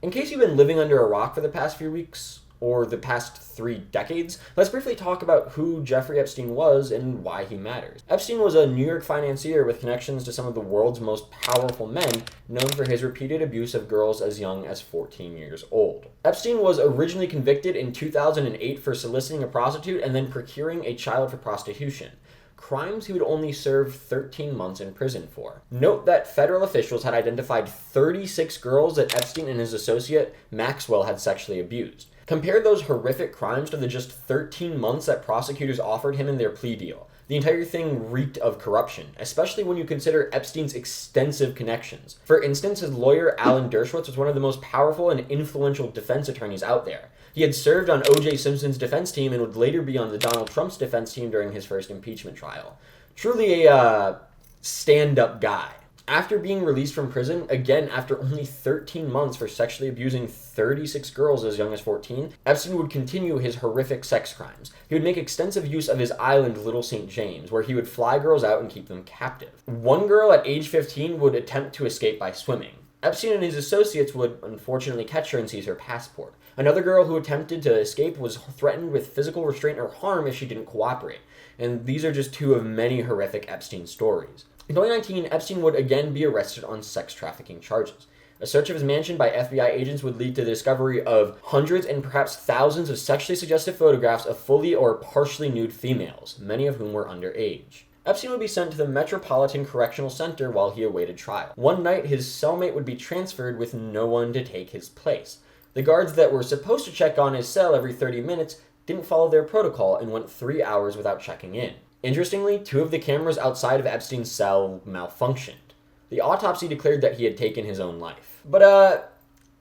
In case you've been living under a rock for the past few weeks, or the past 3 decades, let's briefly talk about who Jeffrey Epstein was and why he matters. Epstein was a New York financier with connections to some of the world's most powerful men, known for his repeated abuse of girls as young as 14 years old. Epstein was originally convicted in 2008 for soliciting a prostitute and then procuring a child for prostitution, crimes he would only serve 13 months in prison for. Note that federal officials had identified 36 girls that Epstein and his associate Maxwell had sexually abused. Compare those horrific crimes to the just 13 months that prosecutors offered him in their plea deal. The entire thing reeked of corruption, especially when you consider Epstein's extensive connections. For instance, his lawyer Alan Dershowitz was one of the most powerful and influential defense attorneys out there. He had served on O.J. Simpson's defense team and would later be on the Donald Trump's defense team during his first impeachment trial. Truly a stand-up guy. After being released from prison, again after only 13 months for sexually abusing 36 girls as young as 14, Epstein would continue his horrific sex crimes. He would make extensive use of his island, Little St. James, where he would fly girls out and keep them captive. One girl at age 15 would attempt to escape by swimming. Epstein and his associates would unfortunately catch her and seize her passport. Another girl who attempted to escape was threatened with physical restraint or harm if she didn't cooperate. And these are just two of many horrific Epstein stories. In 2019, Epstein would again be arrested on sex trafficking charges. A search of his mansion by FBI agents would lead to the discovery of hundreds and perhaps thousands of sexually suggestive photographs of fully or partially nude females, many of whom were underage. Epstein would be sent to the Metropolitan Correctional Center while he awaited trial. One night, his cellmate would be transferred with no one to take his place. The guards that were supposed to check on his cell every 30 minutes didn't follow their protocol and went 3 hours without checking in. Interestingly, 2 of the cameras outside of Epstein's cell malfunctioned. The autopsy declared that he had taken his own life. But,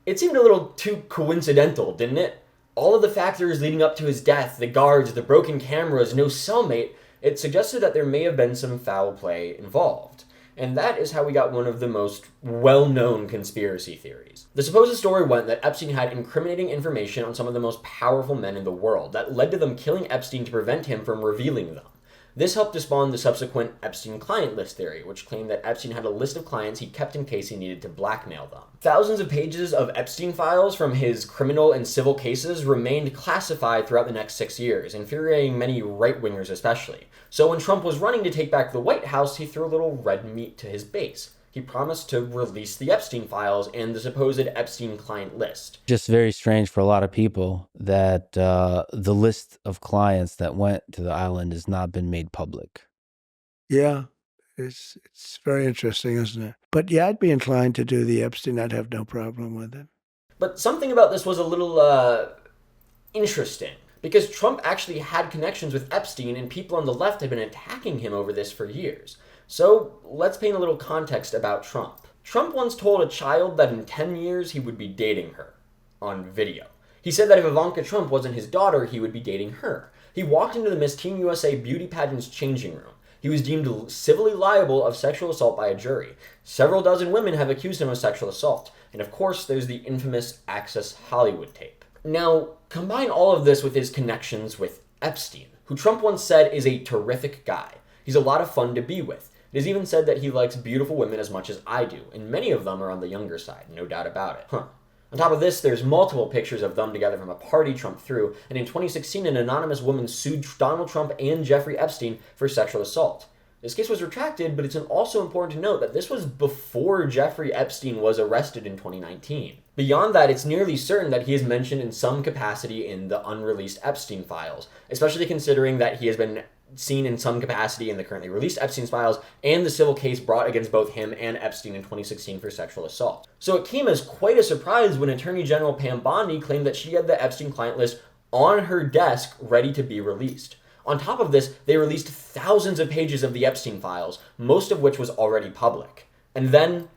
it seemed a little too coincidental, didn't it? All of the factors leading up to his death, the guards, the broken cameras, no cellmate, it suggested that there may have been some foul play involved. And that is how we got one of the most well-known conspiracy theories. The supposed story went that Epstein had incriminating information on some of the most powerful men in the world that led to them killing Epstein to prevent him from revealing them. This helped to spawn the subsequent Epstein client list theory, which claimed that Epstein had a list of clients he kept in case he needed to blackmail them. Thousands of pages of Epstein files from his criminal and civil cases remained classified throughout the next 6 years, infuriating many right-wingers especially. So when Trump was running to take back the White House, he threw a little red meat to his base. He promised to release the Epstein files and the supposed Epstein client list. Just very strange for a lot of people that the list of clients that went to the island has not been made public. Yeah, it's very interesting, isn't it? But yeah, I'd be inclined to do the Epstein. I'd have no problem with it. But something about this was a little interesting, because Trump actually had connections with Epstein and people on the left had been attacking him over this for years. So let's paint a little context about Trump. Trump once told a child that in 10 years he would be dating her on video. He said that if Ivanka Trump wasn't his daughter, he would be dating her. He walked into the Miss Teen USA beauty pageant's changing room. He was deemed civilly liable of sexual assault by a jury. Several dozen women have accused him of sexual assault. And of course, there's the infamous Access Hollywood tape. Now, combine all of this with his connections with Epstein, who Trump once said is a terrific guy. He's a lot of fun to be with. It is even said that he likes beautiful women as much as I do, and many of them are on the younger side, no doubt about it. On top of this, there's multiple pictures of them together from a party Trump threw, and in 2016, an anonymous woman sued Donald Trump and Jeffrey Epstein for sexual assault. This case was retracted, but it's also important to note that this was before Jeffrey Epstein was arrested in 2019. Beyond that, it's nearly certain that he is mentioned in some capacity in the unreleased Epstein files, especially considering that he has been seen in some capacity in the currently released Epstein files and the civil case brought against both him and Epstein in 2016 for sexual assault. So it came as quite a surprise when Attorney General Pam Bondi claimed that she had the Epstein client list on her desk ready to be released. On top of this, they released thousands of pages of the Epstein files, most of which was already public. And then,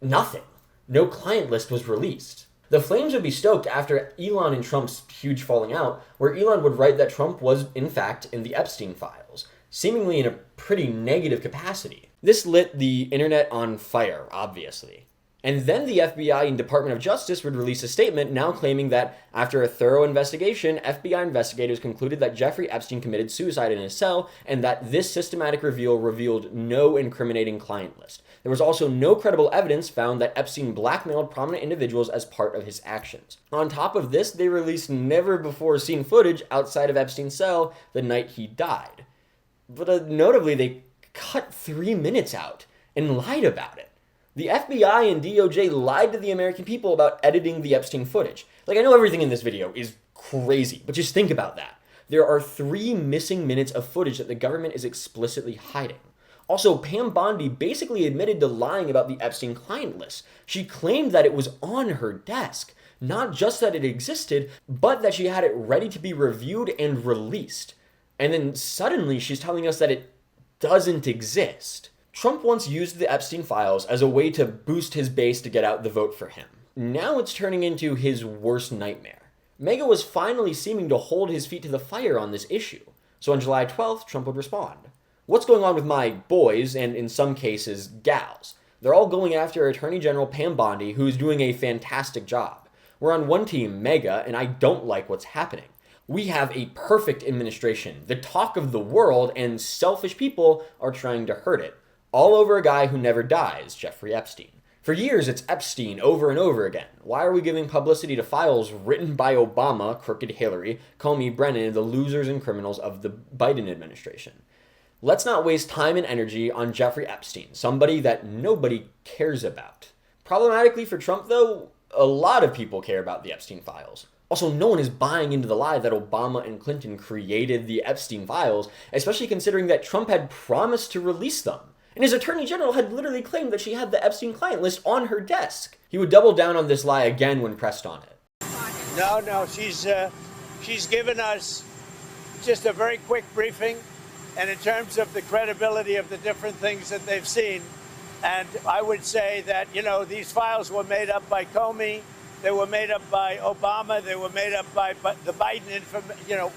nothing. No client list was released. The flames would be stoked after Elon and Trump's huge falling out, where Elon would write that Trump was, in fact, in the Epstein files, seemingly in a pretty negative capacity. This lit the internet on fire, obviously. And then the FBI and Department of Justice would release a statement now claiming that after a thorough investigation, FBI investigators concluded that Jeffrey Epstein committed suicide in his cell and that this systematic reveal revealed no incriminating client list. There was also no credible evidence found that Epstein blackmailed prominent individuals as part of his actions. On top of this, they released never-before-seen footage outside of Epstein's cell the night he died. But notably, they cut 3 minutes out and lied about it. The FBI and DOJ lied to the American people about editing the Epstein footage. Like, I know everything in this video is crazy, but just think about that. There are 3 missing minutes of footage that the government is explicitly hiding. Also, Pam Bondi basically admitted to lying about the Epstein client list. She claimed that it was on her desk. Not just that it existed, but that she had it ready to be reviewed and released. And then suddenly she's telling us that it doesn't exist. Trump once used the Epstein files as a way to boost his base to get out the vote for him. Now it's turning into his worst nightmare. MAGA was finally seeming to hold his feet to the fire on this issue. So on July 12th, Trump would respond. What's going on with my boys, and in some cases, gals? They're all going after Attorney General Pam Bondi, who's doing a fantastic job. We're on one team, MAGA, and I don't like what's happening. We have a perfect administration, the talk of the world, and selfish people are trying to hurt it. All over a guy who never dies, Jeffrey Epstein. For years, it's Epstein over and over again. Why are we giving publicity to files written by Obama, crooked Hillary, Comey, Brennan, the losers and criminals of the Biden administration? Let's not waste time and energy on Jeffrey Epstein, somebody that nobody cares about. Problematically for Trump, though, a lot of people care about the Epstein files. Also, no one is buying into the lie that Obama and Clinton created the Epstein files, especially considering that Trump had promised to release them. And his attorney general had literally claimed that she had the Epstein client list on her desk. He would double down on this lie again when pressed on it. No, she's given us just a very quick briefing, and in terms of the credibility of the different things that they've seen, and I would say that, these files were made up by Comey, they were made up by Obama, they were made up by the Biden information,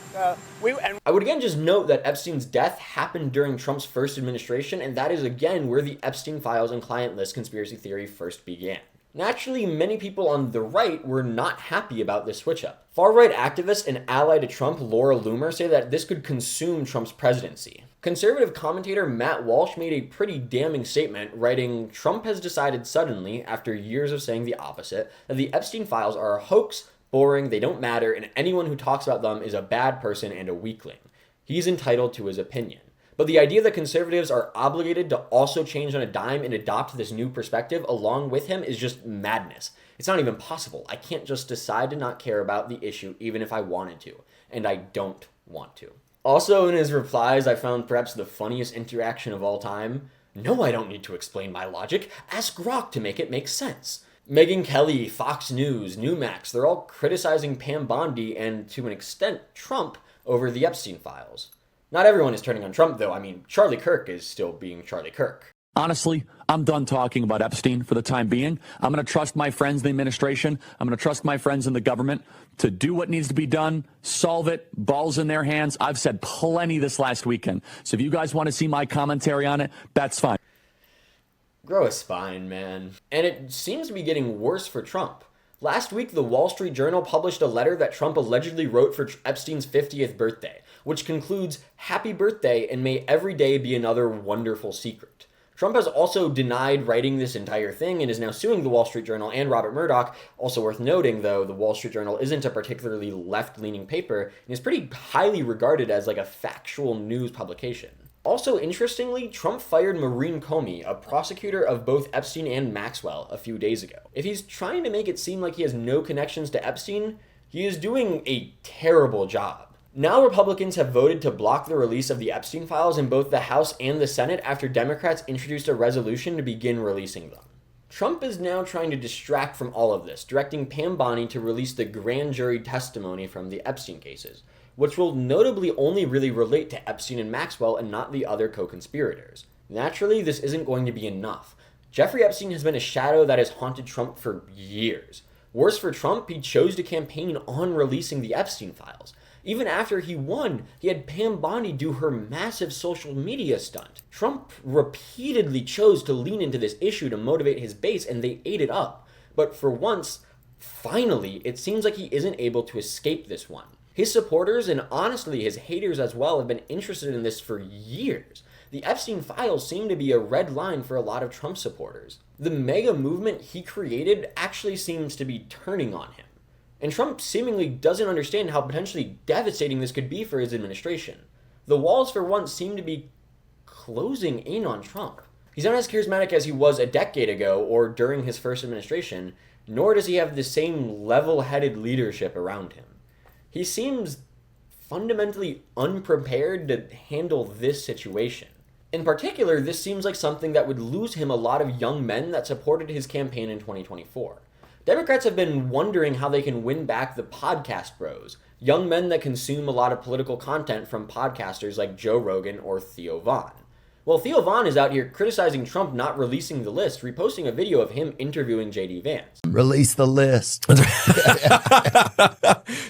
I would again just note that Epstein's death happened during Trump's first administration, and that is again where the Epstein files and client list conspiracy theory first began. Naturally, many people on the right were not happy about this switch-up. Far-right activists and ally to Trump, Laura Loomer, say that this could consume Trump's presidency. Conservative commentator Matt Walsh made a pretty damning statement, writing, "Trump has decided suddenly, after years of saying the opposite, that the Epstein files are a hoax, boring, they don't matter, and anyone who talks about them is a bad person and a weakling. He's entitled to his opinion." But the idea that conservatives are obligated to also change on a dime and adopt this new perspective along with him is just madness. It's not even possible. I can't just decide to not care about the issue even if I wanted to, and I don't want to. Also, in his replies, I found perhaps the funniest interaction of all time. "No, I don't need to explain my logic. Ask Grok to make it make sense." Megyn Kelly, Fox News, Newmax, they're all criticizing Pam Bondi and, to an extent, Trump over the Epstein files. Not everyone is turning on Trump, though. I mean, Charlie Kirk is still being Charlie Kirk. Honestly, I'm done talking about Epstein for the time being. I'm going to trust my friends in the administration. I'm going to trust my friends in the government to do what needs to be done, solve it, balls in their hands. I've said plenty this last weekend. So if you guys want to see my commentary on it, that's fine. Grow a spine, man. And it seems to be getting worse for Trump. Last week, the Wall Street Journal published a letter that Trump allegedly wrote for Epstein's 50th birthday, which concludes, "Happy birthday, and may every day be another wonderful secret." Trump has also denied writing this entire thing and is now suing the Wall Street Journal and Robert Murdoch. Also worth noting, though, the Wall Street Journal isn't a particularly left-leaning paper and is pretty highly regarded as like a factual news publication. Also, interestingly, Trump fired Maureen Comey, a prosecutor of both Epstein and Maxwell, a few days ago. If he's trying to make it seem like he has no connections to Epstein, he is doing a terrible job. Now Republicans have voted to block the release of the Epstein files in both the House and the Senate after Democrats introduced a resolution to begin releasing them. Trump is now trying to distract from all of this, directing Pam Bondi to release the grand jury testimony from the Epstein cases, which will notably only really relate to Epstein and Maxwell and not the other co-conspirators. Naturally, this isn't going to be enough. Jeffrey Epstein has been a shadow that has haunted Trump for years. Worse for Trump, he chose to campaign on releasing the Epstein files. Even after he won, he had Pam Bondi do her massive social media stunt. Trump repeatedly chose to lean into this issue to motivate his base, and they ate it up. But for once, finally, it seems like he isn't able to escape this one. His supporters, and honestly his haters as well, have been interested in this for years. The Epstein files seem to be a red line for a lot of Trump supporters. The MAGA movement he created actually seems to be turning on him. And Trump seemingly doesn't understand how potentially devastating this could be for his administration. The walls for once seem to be closing in on Trump. He's not as charismatic as he was a decade ago or during his first administration, nor does he have the same level-headed leadership around him. He seems fundamentally unprepared to handle this situation. In particular, this seems like something that would lose him a lot of young men that supported his campaign in 2024. Democrats have been wondering how they can win back the podcast bros, young men that consume a lot of political content from podcasters like Joe Rogan or Theo Von. Well, Theo Von is out here criticizing Trump not releasing the list, reposting a video of him interviewing J.D. Vance. Release the list.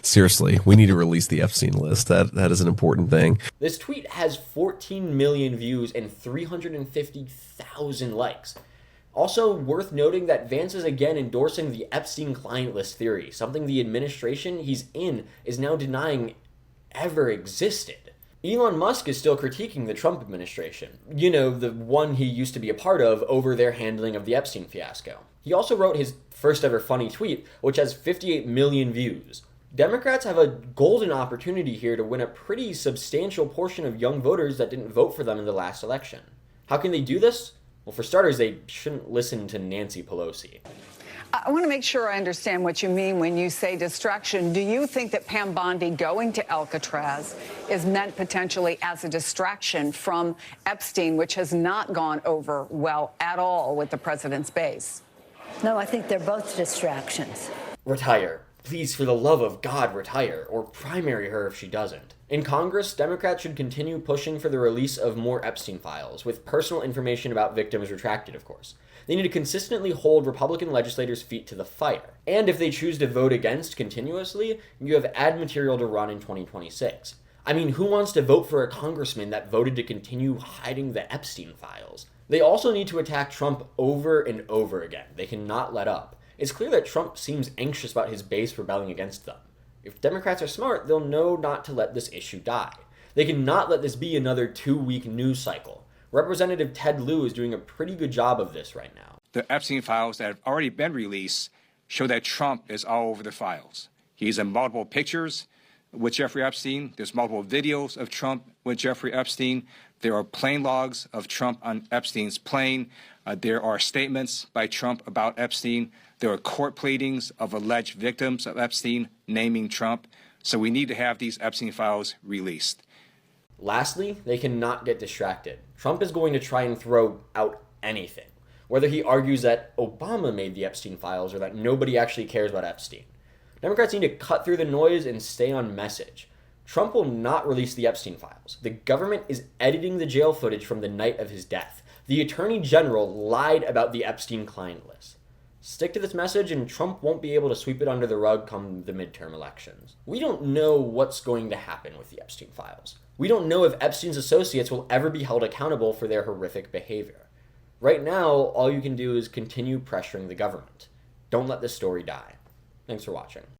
Seriously, we need to release the Epstein list. That is an important thing. This tweet has 14 million views and 350,000 likes. Also worth noting that Vance is again endorsing the Epstein client list theory, something the administration he's in is now denying ever existed. Elon Musk is still critiquing the Trump administration, the one he used to be a part of, over their handling of the Epstein fiasco. He also wrote his first ever funny tweet, which has 58 million views. Democrats have a golden opportunity here to win a pretty substantial portion of young voters that didn't vote for them in the last election. How can they do this? Well, for starters, they shouldn't listen to Nancy Pelosi. I want to make sure I understand what you mean when you say distraction. Do you think that Pam Bondi going to Alcatraz is meant potentially as a distraction from Epstein, which has not gone over well at all with the president's base? No, I think they're both distractions. Retire. Please, for the love of God, retire, or primary her if she doesn't. In Congress, Democrats should continue pushing for the release of more Epstein files, with personal information about victims retracted, of course. They need to consistently hold Republican legislators' feet to the fire. And if they choose to vote against continuously, you have ad material to run in 2026. I mean, who wants to vote for a congressman that voted to continue hiding the Epstein files? They also need to attack Trump over and over again. They cannot let up. It's clear that Trump seems anxious about his base rebelling against them. If Democrats are smart, they'll know not to let this issue die. They cannot let this be another 2-week news cycle. Representative Ted Lieu is doing a pretty good job of this right now. The Epstein files that have already been released show that Trump is all over the files. He's in multiple pictures with Jeffrey Epstein. There's multiple videos of Trump with Jeffrey Epstein. There are plane logs of Trump on Epstein's plane. There are statements by Trump about Epstein. There are court pleadings of alleged victims of Epstein naming Trump. So we need to have these Epstein files released. Lastly, they cannot get distracted. Trump is going to try and throw out anything, whether he argues that Obama made the Epstein files or that nobody actually cares about Epstein. Democrats need to cut through the noise and stay on message. Trump will not release the Epstein files. The government is editing the jail footage from the night of his death. The Attorney General lied about the Epstein client list. Stick to this message and Trump won't be able to sweep it under the rug come the midterm elections. We don't know what's going to happen with the Epstein files. We don't know if Epstein's associates will ever be held accountable for their horrific behavior. Right now, all you can do is continue pressuring the government. Don't let this story die. Thanks for watching.